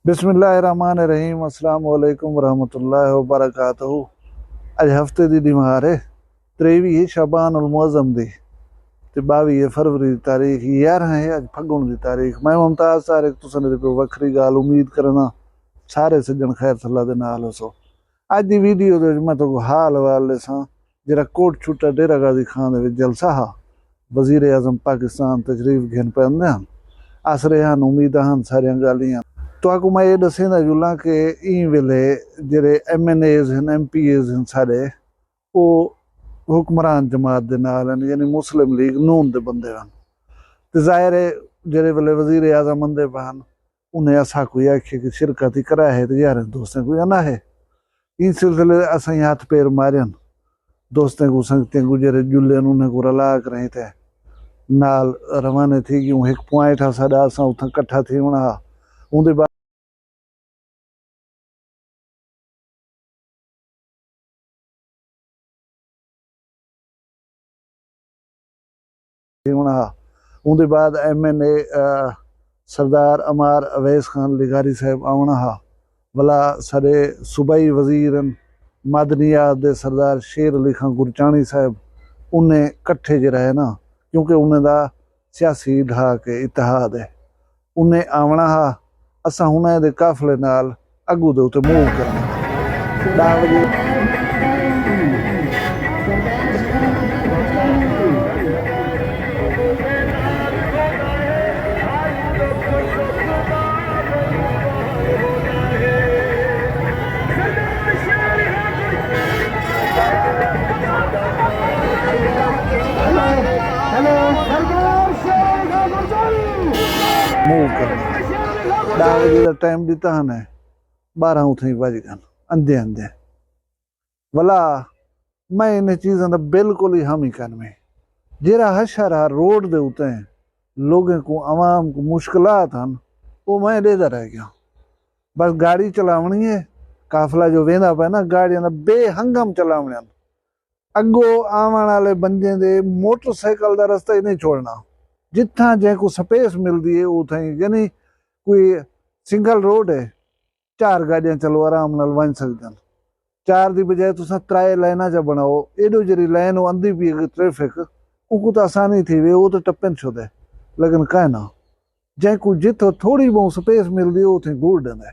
बिस्मिल्लाहिर्रहमानिर्रहीम अस्सलाम वालेकुम वरहमतुल्लाहि वबरकातुहू। अज हफ्ते दी दिमार है 23 शबान उल मुअज़्ज़म दी ते 22 फरवरी दी तारीख 11 है अज फगुण दी तारीख। मैं मुमताज़ तारिक तुसां दे पे वखरी गाल उम्मीद करना सारे सज्जन खैर सल्ला दे नाल होसो। अज दी वीडियो दे मैं तो हाल वाले सां जरा कोट छुट्टा डेरा गाजी खान दे विच जलसा हा। वज़ीर आज़म पाकिस्तान तशरीफ घेन पैंदे हन, आसरे हन, उम्मीदां हन, सारियां गालियां तो मैं ये दसेंदा जुला कि ई वेले जेरे MNAs हैं MPAs हैं सारे वो हुक्मरान जमात दे नाल हैं, यानी मुस्लिम लीग नून दे बंदे हैं। तो जाहिर है जेरे वेले वजीर आज़म आंदे पान उन्हें असा कोई आखे कि शिरकत ही करा है तो यार दोस्तें कोई आना है इन सिलसिले असा हाथ पैर मारन दोस्तें को संगतें को जेरे जुल्ले उन्हें को रला कर रहे थे नाल रवाने थी कि एक पॉइंट हा साडा असा उथा कट्ठा थी होना उनके बाद उनके बाद MNA सरदार अमार अवैस खान लिगारी साहब आवना हा भला सारे सूबाई वजीर मादनियात दे सरदार शेर अली खान गुरचानी साहब उन्हें कट्ठे जरा है ना क्योंकि उन्हें दा सियासी ढा के इतिहाद है उन्हें आवना हा। असा उन्हें दे काफले नाल अगू दे उते मूव करना 10 बजे मूव करना 10 बजे का टाइम दिता है 12 उथे बज गए अंधे अंधे भला मैं इन चीज़ों का बिल्कुल ही हामी कर में जरा हशरा रोड दे उते लोगों को आवाम को मुश्किलात हैं वो मैं देता रह गया। बस गाड़ी चलावनी है काफिला जो वेंदा पे ना गाड़ियां बेहंगम चलावने अगो आवन वाले बंदे दे मोटरसाइकिल का रास्ता ही नहीं छोड़ना जिथा जैको स्पेस मिलती है उथा यानी कोई सिंगल रोड है 4 गाड़ियां चलो आराम नाल वन सकदन 4 की बजाय तुसा 3 लाइना च बनाओ एडो जरी लाइन आंदी पी ट्रैफिक उनको तो आसानी थी वे वो तो टप्पन छुदे लेकिन कह ना जैको जितो थोड़ी बहुत स्पेस मिलती है उथे घूर देंदे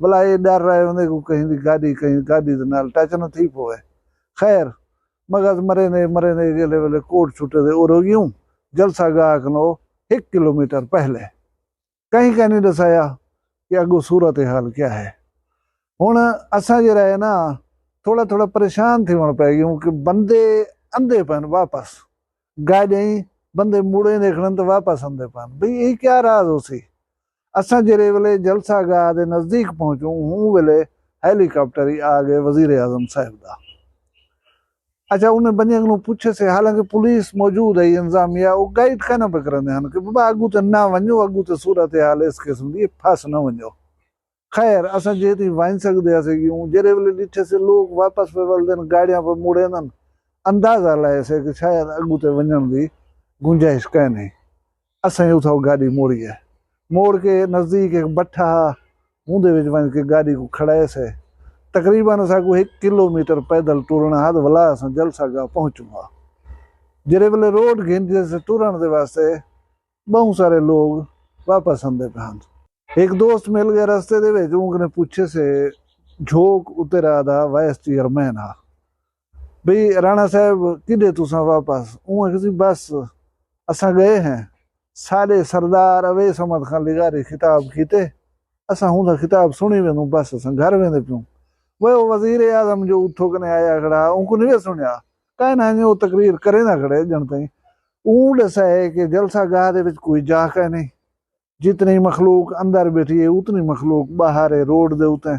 भला ये डर रहे होंगे को कहीं गाड़ी दे नाल टच न थी पोए। खैर मगज मरे ने गेले वेले कोट छुटे दे और यूं जलसा गाह कनो 1 किलोमीटर पहले कहीं का नहीं दसाया कि अगो सूरत हाल क्या है। हुण असा जरा है ना थोड़ा थोड़ा परेशान थी होना पै क्योंकि बंदे अंधे पन वापस गाड़ियां बंदे मुड़े देखने तो वापस आंदे पन भाई ये क्या राज हो सी। असा जेरे वेले जलसा गाह दे नजदीक पहुंचू हूं वेले हेलीकॉप्टर ही आ गए वजीर आजम साहब का। अच्छा उन्हें बंदे को पूछे से हालांकि पुलिस मौजूद है इंतजामिया वो गाइड कहना पे करते हैं कि बाबा अगू तो ना वनो अगू तो सूरत हाल इस किस्म की फस न वनो। खैर असा जेती वन सकते जेरे वेले डिठे से लोग वापस पे वलदन गाड़ियां पर मुड़े अंदाजा लाए से कि शायद अगू ते वजन की गुंजाइश कह नहीं। असा उठा गाड़ी मोड़ी है मोड़ के नजदीक एक बट्ठा उनके वन के गाड़ी को खड़ाए से तकरीबन असा को 1 किलोमीटर पैदल टुरना हाथ भला असा जलसा गाह पहुंचूंगा। जेरे वेले रोड घेंदे से टुरन दे वास्ते बहुत सारे लोग वापस आंदे पे एक दोस्त मिल गया रास्ते दे विच उन्होंने पूछे से झोक उतरा दा वाइस चेयरमैन हा भाई राणा साहब किदे तुसा वापस उन्हें बस असा गए हैं सारे सरदार अवैस अहमद खान लिगारी खिताब कीते असा हूं खिताब सुनी वेंदू बस असा घर वेंदे पियूं। वो वजीर आजम जो उठो कने आया खड़ा उनको नहीं सुनिया कह ना वो तकरीर करे ना खड़े जन तई ऊ दसा है कि जलसा गाह दे विच कोई जा कह नहीं जितनी मखलूक अंदर बैठी है उतनी मखलूक बाहर है रोड दे उते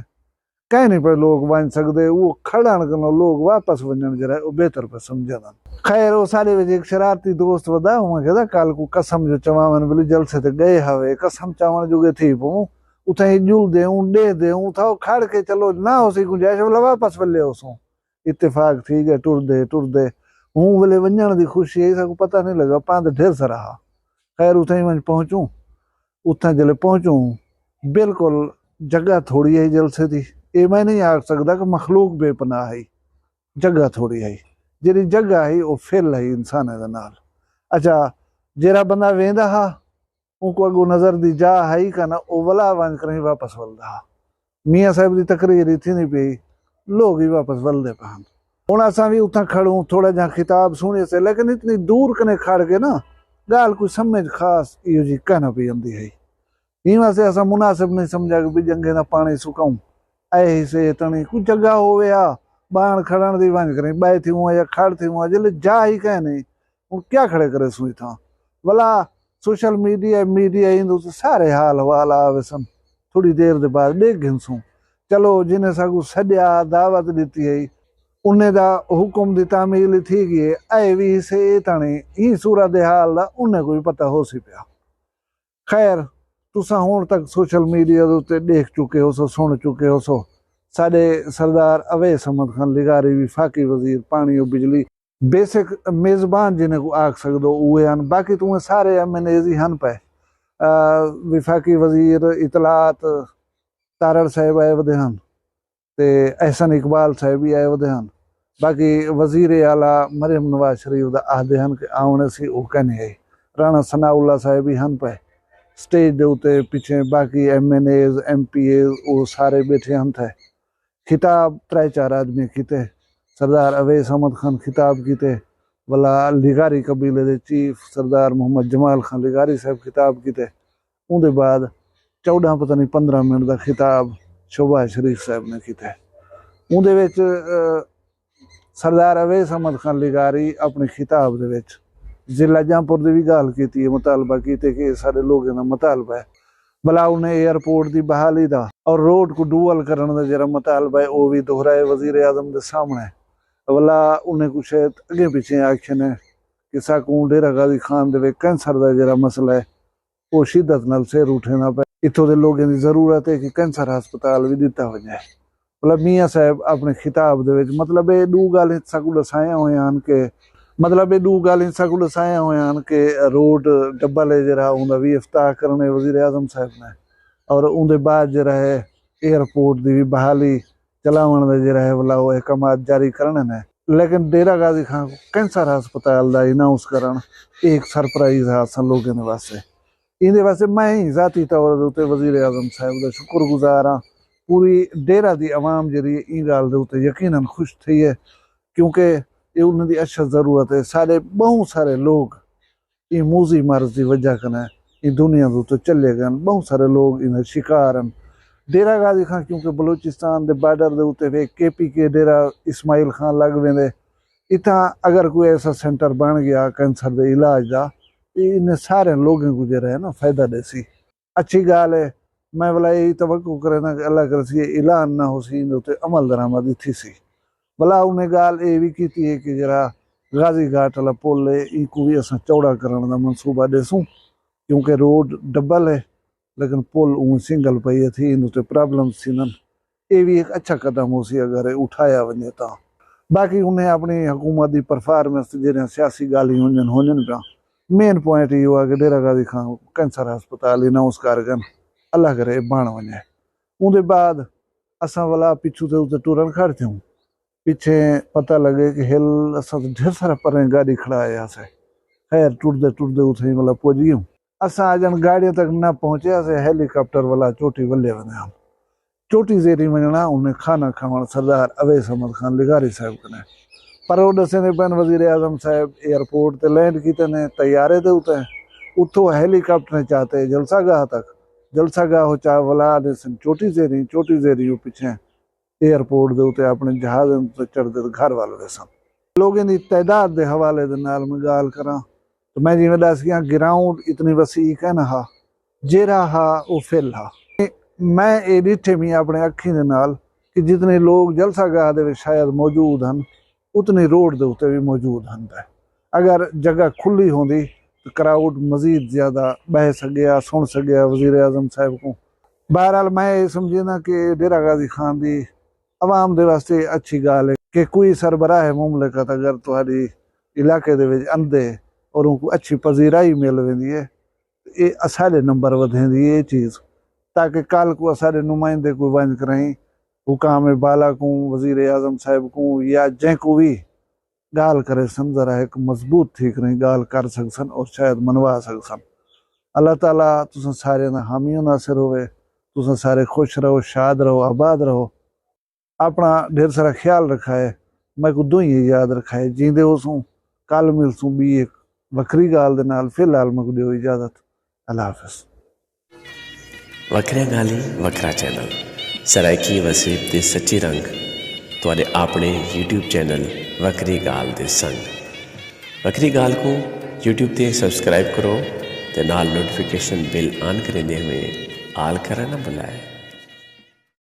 कह नहीं पे लोग वन सकते वो खड़न कनो लोग वापस वजन जरा बेहतर पे समझन। खैर वो सारे विच एक शरारती दोस्त वदा हुआ कहदा कल को कसम जो चवावन बोली जलसे ते गए हवे कसम चावण जुगे थी पऊं उथे जुल देऊं दे देऊं था खड़ के चलो ना उसी गुंजाइश बोला वापस वले उसो इत्तेफाक ठीक है टुर दे हूं वेले वजन की खुशी है सबको पता नहीं लगा पांद ढेर सा रहा। खैर उथे ही पहुंचू उथा जले पहुंचू बिल्कुल जगह थोड़ी है जलसे दी, ये मैं नहीं आख सकता कि मखलूक बेपनाह है, जगह थोड़ी है, जी जगह है वो फिल है इंसान दे नाल। अच्छा जेरा बंदा वेंदा हा उनको अगो नजर दी जा है का ना वो वला वन करें वापस वलदा हा। मियाँ साहब की तकरीर थी नहीं पी, लोग ही वापस वलदे पान। हुण असां भी उतां खड़ूं थोड़ा जा खिताब सुने से, लेकिन इतनी दूर कने खड़ के ना गाल कोई समझ खास इहो जी कहना पी आंदी है। इन वास्ते असां मुनासिब नहीं समझा कि भी जंगे ना पानी सुकाऊं ऐ से तणी कुछ जगह होवे आ बाण खड़न दी वंज करें बै थी हुआ या खड़ थी हुआ जले जा ही कह नहीं हुण क्या खड़े करे सुई था भला। सोशल मीडिया इंदू तो सारे हाल हवाल आवे सन, थोड़ी देर दे बाद देख घिनसूं। चलो जिन्हें सागू सद्या दावत दी है उन्हें दा हुक्म दी तामील थी गई ऐ भी से ताणी ही सूरत हाल दा उन्हें कोई पता हो सी पिया। खैर तुसा हुण तक सोशल मीडिया दे उत्ते देख चुके हो सो, सुन चुके हो सो। साडे सरदार अवैस अहमद खान लिगारी विफाकी वजीर पानी और बिजली बेसिक मेजबान जिन्हें को आख सकदो उहे हन। बाकी तुम्हें सारे MNAs ही हन पे। विफाकी वजीर इतलात तारड़ साहब आए वधे हन ते एहसन इकबाल साहब भी आए वधे हन। बाकी वजीर आला मरियम नवाज शरीफ दा आखदे हन कि आउणे सी वो कहने है। राणा सनाउल्ला साहब भी हन पे स्टेज दे उत्ते पिछे। बाकी MNAs MPAs वो सारे बैठे हन थे। खिताब 3-4 आदमी कीते। सरदार अवैस अहमद खान खिताब कीते, भला लिगारी कबीले दे चीफ सरदार मोहम्मद जमाल खान लिगारी साहब खिताब कीते। उनके बाद 14 पता नहीं 15 मिनट का खिताब शोभा शरीफ साहब ने कीते। उनदे विच सरदार अवैस अहमद खान लिगारी अपने खिताब दे विच जिला जहाँपुर की भी गल की, मुतालबा किए कि सारे लोगों का मुतालबा है भला उन्हें एयरपोर्ट की बहाली का और रोड को डुअल करने का जरा मुतालबा है वो भी दोहराए वजीर आजम के सामने। भला उन्हें कुछ अगे पिछे आखे है कि साकू डेरा गाजी खान दे कैंसर का जरा मसला है वो शिद्दत नाल सिर उठे ना पे। इतों के लोगों की जरूरत है कि कैंसर हस्पताल भी दिता हो जाए। भला मियाँ साहब अपने खिताब दे मतलब ये दू गल साकू दसाया हुए हैं कि मतलब ये दू गल साकू दसाया हुए हैं कि रोड डब्बल है जरा उनका भी इफ्ताह करने वजीर आजम साहब ने और उनके बाद जरा है एयरपोर्ट की भी बहाली चलावन का जरा है भला वो अहकाम जारी करने ने। लेकिन डेरा गाजी खान कैंसर हस्पताल का इनाउंस करन एक सरप्राइज है असां लोगों के वास्ते। इहदे वास्ते मैं ही जाती तौर पर वजीर आजम साहब का शुक्रगुजार हाँ। पूरी डेरा की आवाम जी इन गल के उत्ते यकीनन खुश थी है क्योंकि ये उन्होंने अच्छा जरूरत है। सारे बहुत सारे लोग ये मूजी मर्ज की वजह कने ये दुनिया के उत्ते चले गए, बहुत सारे लोग इन शिकार हैं। डेरा गाजी खान क्योंकि बलूचिस्तान के बार्डर के उत्ते वे KPK डेरा इस्माइल खान लग वेंदे। इतना अगर कोई ऐसा सेंटर बन गया कैंसर के इलाज का इन सारे लोगों को जरा है ना फायदा देसी अच्छी गाल है। मैं भला यही तवक्को करे ना कि अल्लाह करे ऐलान ना हो सी इन उत्ते अमल दरामद थी सी। भला उन्हें गाल ये भी की है कि जरा गाजी घाट वाला पुल है इनको भी अस चौड़ा करने का मनसूबा देसूँ क्योंकि रोड डबल है लेकिन पुल उन सिंगल पई थी इन उत्ते प्रॉब्लम सी न। ये भी एक अच्छा कदम हो सी अगर उठाया वजे तो। बाकी उन्हें अपनी हुकूमत की परफॉर्मेंस जो सियासी गालियां होजन पिया मेन पॉइंट यो है कि डेरा गाजी खान कैंसर हस्पताल इनाउंस कर गन अल्लाह करे बन वजे। उनके बाद असा वाला पिछू से उत्ते टुरन खड़ थियूं पीछे पता लगे कि हिल अस ढेर सारा पर गाड़ी खड़ा है से। खैर टुरदे टुरदे उथे मतलब पहुंच गयूं। असा जन गाड़ियों तक न पहुंचे से हेलीकॉप्टर वाला चोटी वले वने हम चोटी जेरी वजना उन्हें खाना खावन सरदार अवैस अहमद खान लिगारी साहब कने। पर वो दसे पैन वजीर आजम साहब एयरपोर्ट ते लैंड किते ने तैयारे ते उते उतो हेलीकॉप्टर चाहते जलसागाह तक जलसागाह हो चा वला चोटी जेरी पिछे एयरपोर्ट के उत्ते अपने जहाज चढ़ते घर वाल वे सन। लोगों की तादाद के हवाले मैं गाल करा तो मैं जिमें दस गया ग्राउंड इतनी वसी कहना हा जेरा हा वो फिल हा। मैं ये डिठे भी अपने अखी दे नाल कि जितने लोग जलसागाह दे शायद मौजूद हैं उतनी रोड के उत्ते भी मौजूद हैं। अगर जगह खुली होंदी तो क्राउड मजीद ज़्यादा बह सकिया सुन सकिया वजीर आजम साहब को। बहरहाल मैं ये समझे ना कि डेरा गाजी खान की आवाम दे वास्ते अच्छी गाल है कि कोई सरबराह मुमलिकत अगर तुम्हारी इलाके दे आंदे और उनको अच्छी पजीराई मिल वेंदी है ये साढ़े नंबर वधेंदी ये चीज़। ताकि कल को सारे नुमाइंदे को वंज करें हुकाम बाला को वजीर आजम साहब को या जैको भी गाल करे सन जरा एक मजबूत थी करें गाल कर सकसन और शायद मनवा सकसन। अल्लाह ताला तुसा सारे ना हामी नासिर होवे, तुसा सारे खुश रहो, शाद रहो, आबाद रहो, अपना ढेर सारा ख्याल रखा है। मैं को दुई याद रखा है, जींदे उसू कल मिलसू भी एक वक्री गाल दे नाल। फिलहाल मैं को दियो इजाजत, अल्लाह हाफिज। वखरिया गाली वखरा चैनल सराइकी वसीब दे सच्ची रंग तुहाडे अपने यूट्यूब चैनल वखरी गाल दे संग। वखरी गाल को यूट्यूब ते सब्सक्राइब करो ते नाल नोटिफिकेशन बिल ऑन करेंदे हुए आल करना ना भुलाए।